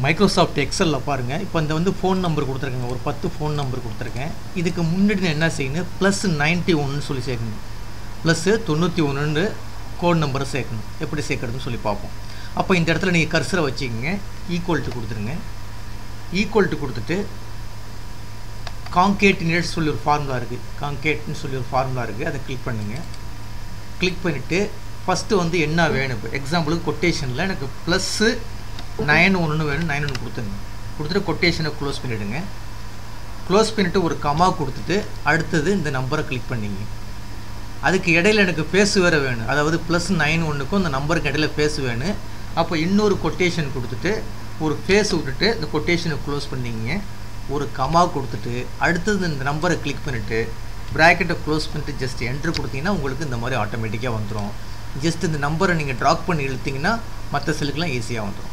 Microsoft எக்ஸலில் பாருங்கள். இப்போ இந்த வந்து ஃபோன் நம்பர் கொடுத்துருக்கேங்க, ஒரு 10 ஃபோன் நம்பர் கொடுத்துருக்கேன். இதுக்கு முன்னாடி நான் என்ன செய்யணும், +91 சொல்லி சேர்க்கணும், +91 கோட் நம்பரை சேர்க்கணும். எப்படி சேர்க்கறதுன்னு சொல்லி பார்ப்போம். அப்போ இந்த இடத்துல நீங்கள் கர்சரை வச்சுக்கோங்க, ஈக்குவல் டு கொடுத்துருங்க. ஈக்குவல் டு கொடுத்துட்டு காங்கேட்டினேட் சொல்லி ஒரு ஃபார்முலா இருக்குது, காங்கேட்னு சொல்லி ஒரு ஃபார்முலா இருக்குது, அதை கிளிக் பண்ணுங்கள். கிளிக் பண்ணிவிட்டு ஃபஸ்ட்டு வந்து என்ன வேணும், இப்போ எக்ஸாம்பிளுக்கு கொட்டேஷனில் எனக்கு +91 வேணும், 91 கொடுத்துருங்க. கொடுத்துட்டு கொட்டேஷனை க்ளோஸ் பண்ணிவிடுங்க. க்ளோஸ் பண்ணிவிட்டு ஒரு கமா கொடுத்துட்டு அடுத்தது இந்த நம்பரை கிளிக் பண்ணிங்க. அதுக்கு இடையில் எனக்கு ஃபேஸ் வேறு வேணும், அதாவது +91க்கும் இந்த நம்பருக்கு இடையில் ஃபேஸ் வேணும். அப்போ இன்னொரு கொட்டேஷன் கொடுத்துட்டு ஒரு ஃபேஸ் விட்டுட்டு இந்த கொட்டேஷனை க்ளோஸ் பண்ணிங்க. ஒரு கமா கொடுத்துட்டு அடுத்தது இந்த நம்பரை கிளிக் பண்ணிவிட்டு ப்ராக்கெட்டை க்ளோஸ் பண்ணிட்டு ஜஸ்ட் என்ட்ரு கொடுத்தீங்கன்னா உங்களுக்கு இந்த மாதிரி ஆட்டோமேட்டிக்காக வந்துடும். ஜஸ்ட் இந்த நம்பரை நீங்கள் ட்ராக் பண்ணி இழுத்தீங்கன்னா மற்ற செல்லுக்கெலாம் ஈஸியாக வந்துடும்.